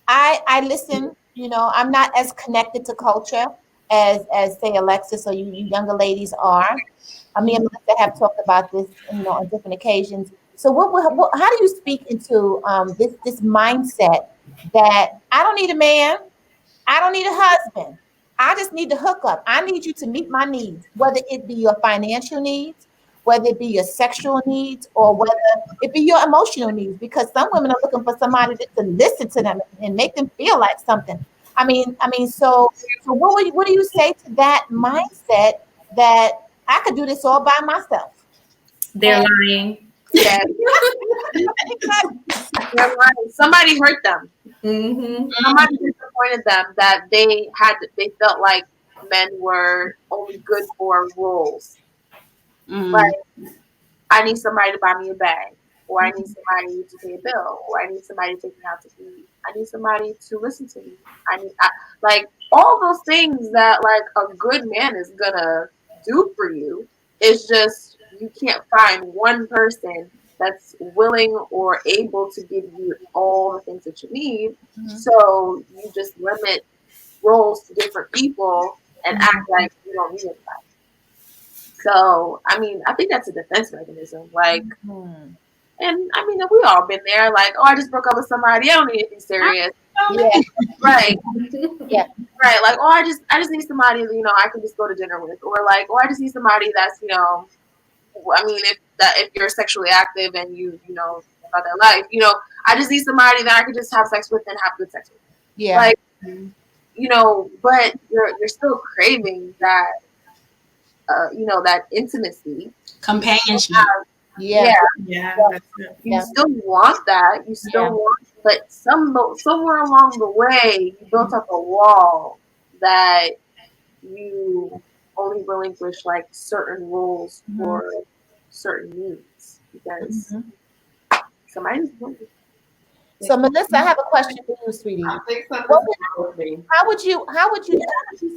I listen, I'm not as connected to culture as say Alexis or you younger ladies are. Me and Melissa have talked about this, on different occasions. So how do you speak into this mindset that I don't need a man, I don't need a husband, I just need to hook up. I need you to meet my needs, whether it be your financial needs, whether it be your sexual needs, or whether it be your emotional needs, because some women are looking for somebody to listen to them and make them feel like something. So what do you say to that mindset that I could do this all by myself? They're lying. Yeah. They're lying. Somebody hurt them. Somebody disappointed them that they felt like men were only good for roles. Like, I need somebody to buy me a bag, or I need somebody to pay a bill, or I need somebody to take me out to eat. I need somebody to listen to me. Like all those things that like a good man is gonna do for you. It's just you can't find one person that's willing or able to give you all the things that you need. So you just limit roles to different people and act like you don't need anybody. So, I mean, I think that's a defense mechanism. Like, and I mean, we all been there. Like, oh, I just broke up with somebody. I don't need anything serious. Right. Right. Like, oh, I just need somebody, I can just go to dinner with. Or like, oh, I just need somebody that's, I mean, if you're sexually active and you know about that life, I just need somebody that I can just have sex with and have good sex with. Yeah. Like, but you're still craving that. That intimacy, companionship. You still want that. You still want, but somewhere along the way, you built up a wall that you only relinquish like certain roles for certain needs because somebody's wanting. So Melissa, I have a question for you, sweetie. I think something's wrong with me. How would you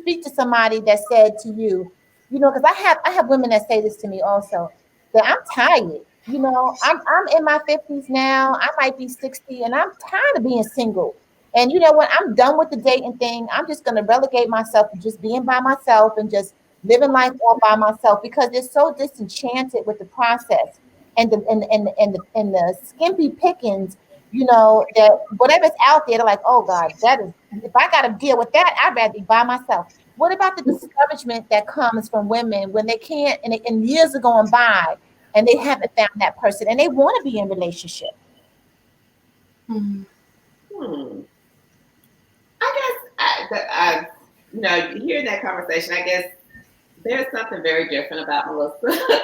speak to somebody that said to you, because I have women that say this to me also, that I'm tired. I'm in my 50s now. I might be 60, and I'm tired of being single. And you know what? I'm done with the dating thing. I'm just going to relegate myself to just being by myself and just living life all by myself because they're so disenchanted with the process and the skimpy pickings. That whatever's out there, they're like, oh God, if I got to deal with that, I'd rather be by myself. What about the discouragement that comes from women when they can't, and years are going by and they haven't found that person and they want to be in a relationship? I guess, hearing that conversation, I guess there's something very different about Melissa.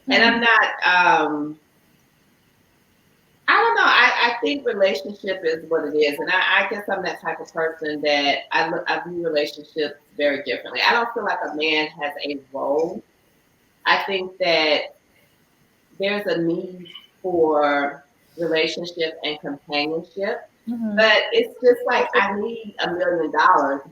And I'm not, I don't know. I think relationship is what it is. And I guess I'm that type of person that I view relationships very differently. I don't feel like a man has a role. I think that there's a need for relationship and companionship. But it's just like I need $1 million.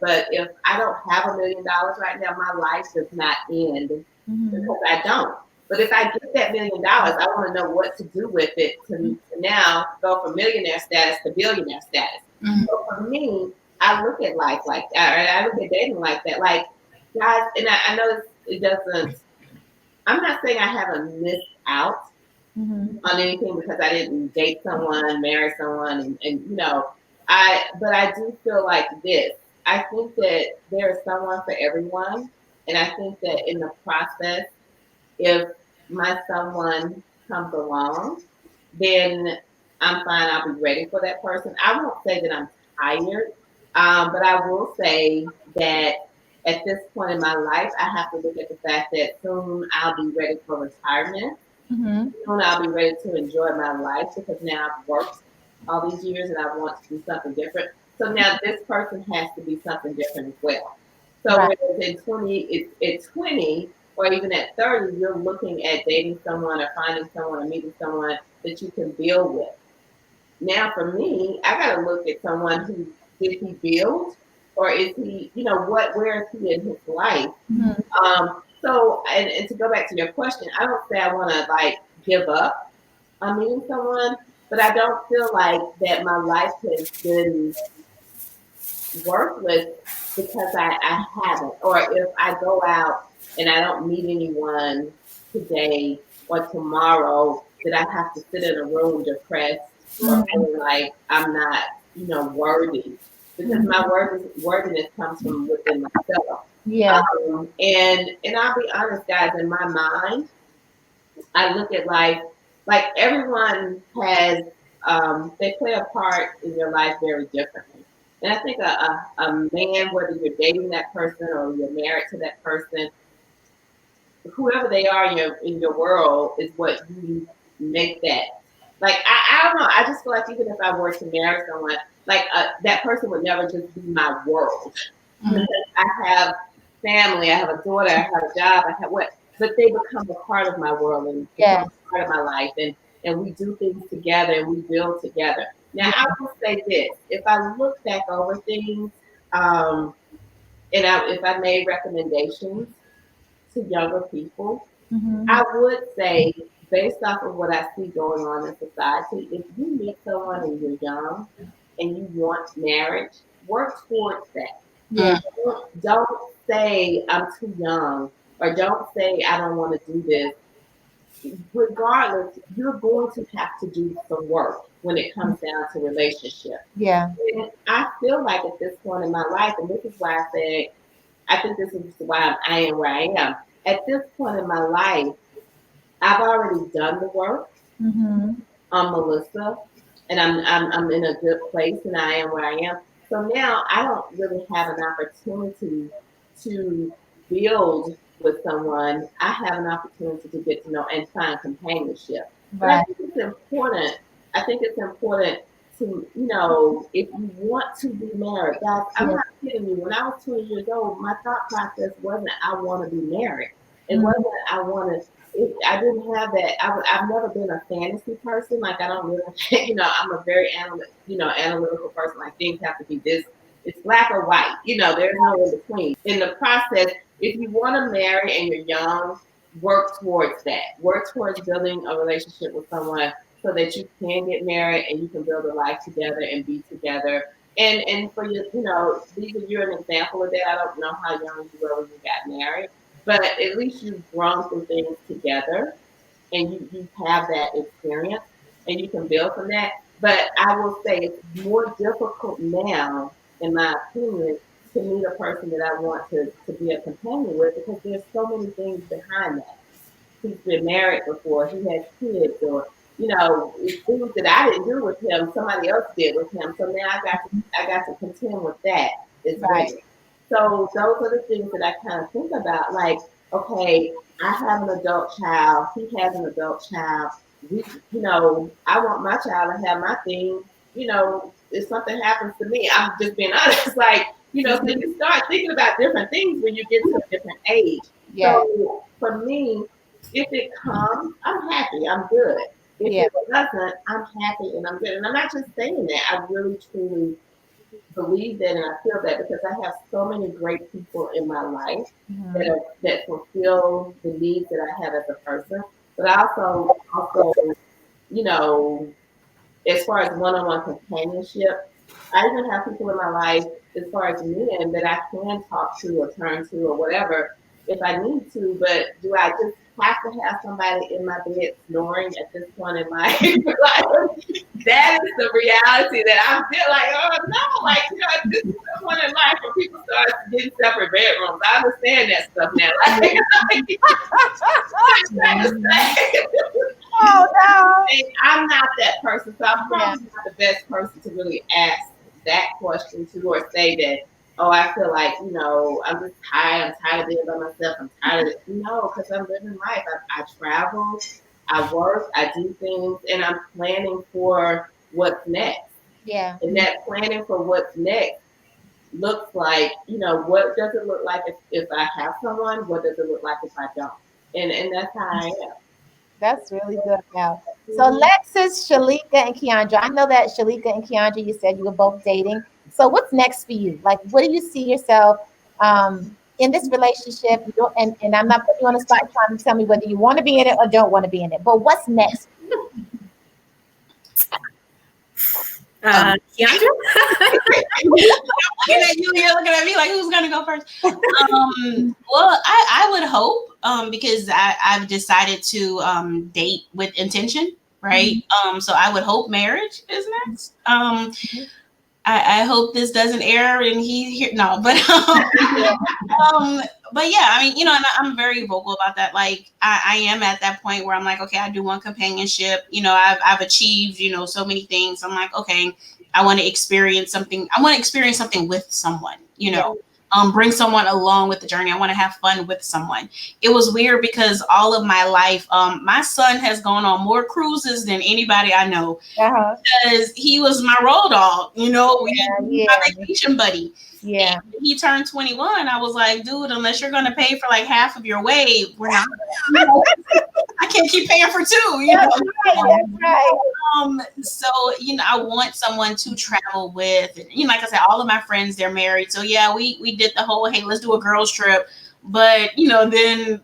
But if I don't have $1 million right now, my life does not end because I don't. But if I get that $1 million, I want to know what to do with it to now go from millionaire status to billionaire status. So for me, I look at life like that, or I look at dating like that. Like, guys, and I know it doesn't I'm not saying I haven't missed out on anything because I didn't date someone, marry someone, and but I do feel like this. I think that there is someone for everyone, and I think that in the process, if my someone comes along, then I'm fine. I'll be ready for that person. I won't say that I'm tired, but I will say that at this point in my life, I have to look at the fact that soon I'll be ready for retirement. Soon I'll be ready to enjoy my life because now I've worked all these years and I want to do something different. So now this person has to be something different as well. So whereas in 20, or even at 30, you're looking at dating someone or finding someone or meeting someone that you can build with. Now for me, I got to look at someone who, did he build, or is he, where is he in his life? So, and to go back to your question, I don't say I want to like give up on meeting someone, but I don't feel like that my life has been worthless because I haven't. Or if I go out and I don't meet anyone today or tomorrow, that I have to sit in a room depressed or feeling like I'm not, worthy. Because my worthiness comes from within myself. Yeah. And I'll be honest, guys, in my mind, I look at life like everyone has, they play a part in your life very differently. And I think a man, whether you're dating that person or you're married to that person, whoever they are in your world is what you make that. Like, I don't know. I just feel like even if I were to marry someone, like that person would never just be my world. Because I have family, I have a daughter, I have a job, I have what, but they become a part of my world and become a part of my life, and we do things together and we build together. Now, I will say this: if I look back over things, if I made recommendations to younger people, I would say, based off of what I see going on in society, if you meet someone and you're young and you want marriage, work towards that. Yeah. Don't say I'm too young, or don't say I don't want to do this. Regardless, you're going to have to do some work when it comes down to relationship. Yeah. And I feel like at this point in my life, and this is why I say I think this is why I am where I am. At this point in my life, I've already done the work on Melissa, and I'm in a good place, and I am where I am. So now I don't really have an opportunity to build with someone. I have an opportunity to get to know and find companionship. But I think it's important. I think it's important to, if you want to be married, guys, I'm not kidding you. When I was 20 years old, my thought process wasn't I want to be married. It wasn't I want to. I didn't have that. I've never been a fantasy person. Like I don't really, I'm a very analytical person. Like things have to be this. It's black or white. There's no in between. In the process, if you want to marry and you're young, work towards that. Work towards building a relationship with someone so that you can get married and you can build a life together and be together. And for you, you're an example of that. I don't know how young you were when you got married. But at least you've grown through things together and you have that experience and you can build from that. But I will say it's more difficult now, in my opinion, to meet a person that I want to be a companion with because there's so many things behind that. He's been married before, he has kids, or it's things that I didn't do with him, somebody else did with him. So now I got to contend with that as well. So those are the things that I kind of think about. Like, okay, I have an adult child. He has an adult child. I want my child to have my thing. If something happens to me, I'm just being honest. Like, so you start thinking about different things when you get to a different age. So for me, if it comes, I'm happy. I'm good. If it doesn't, I'm happy and I'm good. And I'm not just saying that. I really, truly believe that and I feel that because I have so many great people in my life that fulfill the needs that I have as a person. But I also, as far as one-on-one companionship, I even have people in my life as far as men that I can talk to or turn to or whatever if I need to. But do I just have to have somebody in my bed snoring at this point in life. Like, that is the reality that I feel like, oh no, like, you know, this is the point in life where people start getting separate bedrooms. I understand that stuff now. Oh no. And I'm not that person, so I'm probably not the best person to really ask that question to, or say that, oh, I feel like, you know, I'm just tired. I'm tired of being by myself. I'm tired of it. No, because I'm living life. I travel, I work, I do things, and I'm planning for what's next. Yeah. And that planning for what's next looks like, you know, what does it look like if I have someone? What does it look like if I don't? And that's how I am. That's really good now. So Lexus, Shalika, and Keandra. I know that Shalika and Keandra, you said you were both dating. So what's next for you? Like, what do you see yourself in this relationship? You don't, and I'm not putting you on the spot trying to tell me whether you want to be in it or don't want to be in it. But what's next? Keandra? Looking at you, you're looking at me like, who's gonna go first? Well, I would hope, because I've decided to date with intention, right? So I would hope marriage is next. I hope this doesn't air and he here. No, but but yeah, I mean, you know, and I'm very vocal about that. Like, I am at that point where I'm like, okay, I do want companionship. You know, I've achieved, you know, so many things. I'm like, okay, I want to experience something. I want to experience something with someone, you know. Bring someone along with the journey. I want to have fun with someone. It was weird because all of my life, my son has gone on more cruises than anybody I know, because he was my road dog, you know, my vacation buddy. Yeah. And he turned 21. I was like, dude, unless you're going to pay for like half of your way, we're not. You know, I can't keep paying for two. You know? That's right. So, you know, I want someone to travel with. And, you know, like I said, all of my friends, they're married. So yeah, we did the whole, hey, let's do a girls trip. But, you know, then,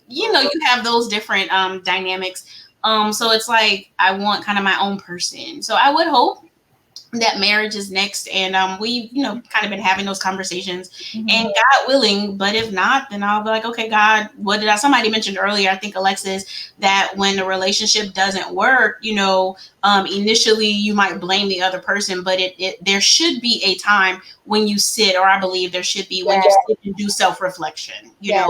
you know, you have those different dynamics. So it's like, I want kind of my own person. So I would hope that marriage is next, and we've, you know, kind of been having those conversations, and God willing, but if not, then I'll be like, okay, God, what did somebody mentioned earlier, I think Alexis, that when the relationship doesn't work, you know, initially you might blame the other person, but there should be a time when you sit, or I believe there should be when you sit and do self-reflection, you know,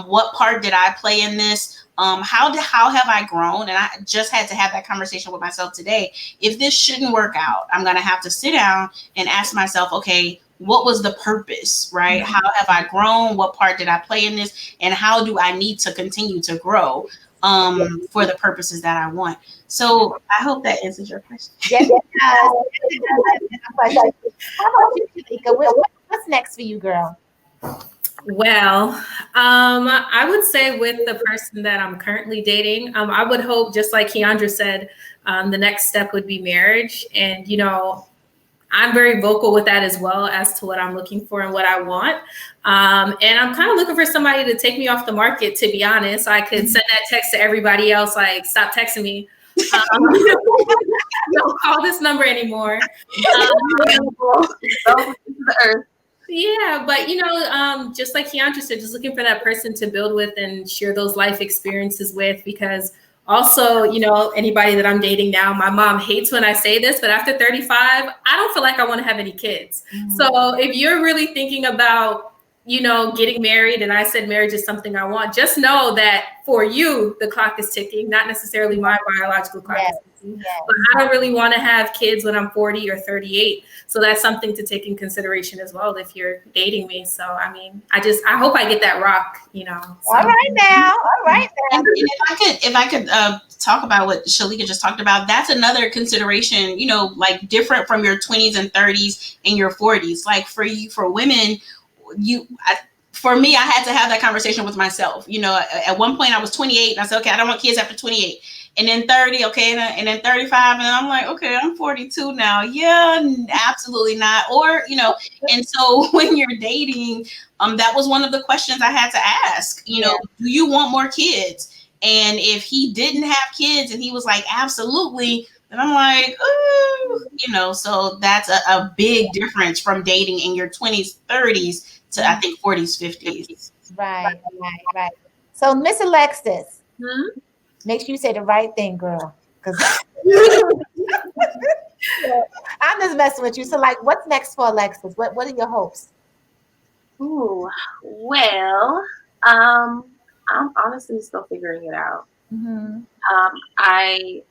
what part did I play in this? How have I grown? And I just had to have that conversation with myself today. If this shouldn't work out, I'm going to have to sit down and ask myself, okay, what was the purpose, right? How have I grown? What part did I play in this? And how do I need to continue to grow for the purposes that I want? So I hope that answers your question. Yes, it does. How about you, Shalika? What's next for you, girl? Well, I would say with the person that I'm currently dating, I would hope, just like Keandra said, the next step would be marriage. And, you know, I'm very vocal with that as well as to what I'm looking for and what I want. And I'm kind of looking for somebody to take me off the market, to be honest. I could send that text to everybody else, like, stop texting me. Don't call this number anymore. Yeah, but, you know, just like Keandra said, just looking for that person to build with and share those life experiences with, because also, you know, anybody that I'm dating now, my mom hates when I say this, but after 35, I don't feel like I want to have any kids. So if you're really thinking about, you know, getting married, and I said marriage is something I want, just know that for you, the clock is ticking, not necessarily my biological clock is ticking. But I don't really want to have kids when I'm 40 or 38. So that's something to take in consideration as well if you're dating me. So, I mean, I hope I get that rock, you know. So. All right now. And if I could talk about what Shalika just talked about, that's another consideration, you know, like different from your 20s and 30s and your 40s. Like for women, for me, I had to have that conversation with myself. You know, at one point I was 28 and I said, okay, I don't want kids after 28. And then 30, okay, and then 35, and I'm like, okay, I'm 42 now. Yeah, absolutely not. Or, you know, and so when you're dating, that was one of the questions I had to ask, you know, do you want more kids? And if he didn't have kids and he was like, absolutely, then I'm like, oh, you know, so that's a big difference from dating in your 20s, 30s to I think 40s, 50s. Right. So, Miss Alexis, make sure you say the right thing, girl. Because I'm just messing with you. So, like, what's next for Alexis? What are your hopes? Ooh, well, I'm honestly still figuring it out. I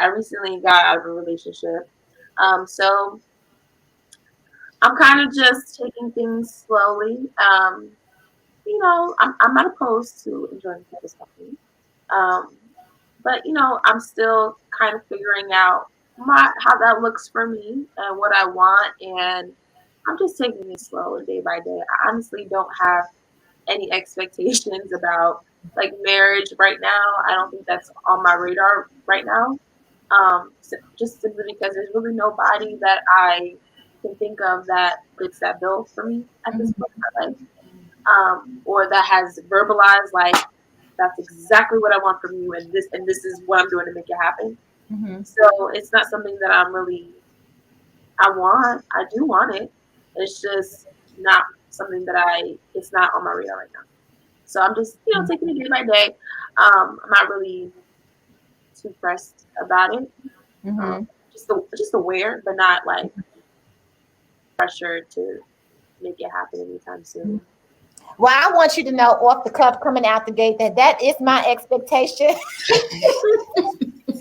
recently got out of a relationship, so I'm kind of just taking things slowly. You know, I'm not opposed to enjoying people's company, but you know, I'm still kind of figuring out how that looks for me and what I want, and I'm just taking it slow day by day. I honestly don't have any expectations about like marriage right now. I don't think that's on my radar right now. Just simply because there's really nobody that I can think of that fits that bill for me at this point in my life, or that has verbalized like that's exactly what I want from you, and this is what I'm doing to make it happen. So it's not something that I want. I do want it. It's just not something that it's not on my radar right now. So I'm just, you know, taking it day by day. I'm not really too pressed about it. Just aware, but not like pressure to make it happen anytime soon. Well, I want you to know off the cuff coming out the gate that is my expectation.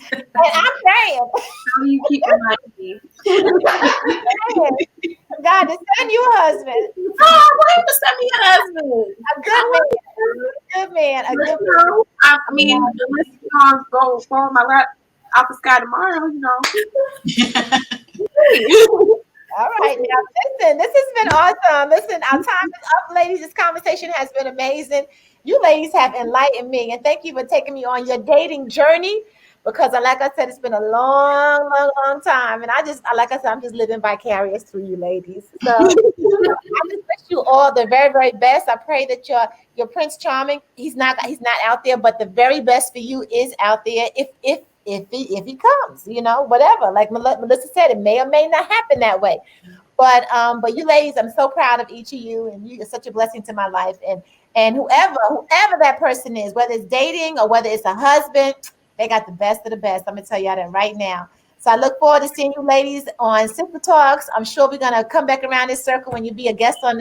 And I'm praying. How do you keep reminding me? God, to send you a husband. Oh, why to send me a husband? A good man. A good man. I mean, unless you go fall on my lap out the sky tomorrow, you know. All right, now listen, this has been awesome. Listen, our time is up, ladies. This conversation has been amazing. You ladies have enlightened me, and thank you for taking me on your dating journey. Because, like I said, it's been a long, long, long time, and like I said, I'm just living vicarious through you, ladies. So I just wish you all the very, very best. I pray that your Prince Charming, he's not out there, but the very best for you is out there. If he comes, you know, whatever. Like Melissa said, it may or may not happen that way. But you ladies, I'm so proud of each of you, and you are such a blessing to my life. And whoever that person is, whether it's dating or whether it's a husband, they got the best of the best. I'm gonna tell y'all that right now. So I look forward to seeing you ladies on Sister Talks. I'm sure we're gonna come back around this circle when you be a guest on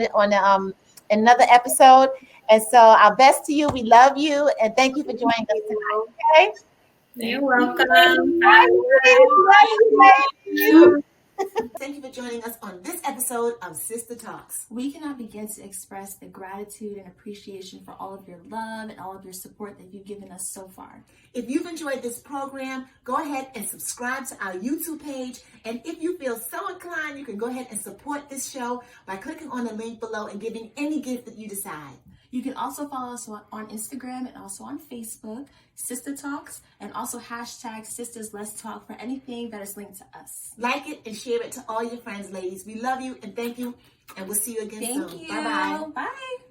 another episode. And so our best to you. We love you, and thank you for joining us tonight. Okay. You're welcome. Bye. Thank you for joining us on this episode of Sister Talks. We cannot begin to express the gratitude and appreciation for all of your love and all of your support that you've given us so far. If you've enjoyed this program, go ahead and subscribe to our YouTube page. And if you feel so inclined, you can go ahead and support this show by clicking on the link below and giving any gift that you decide. You can also follow us on Instagram and also on Facebook, Sister Talks, and also hashtag Sisters Let's Talk for anything that is linked to us. Like it and share it to all your friends, ladies. We love you and thank you. And we'll see you again soon. Thank you. Bye-bye. Bye.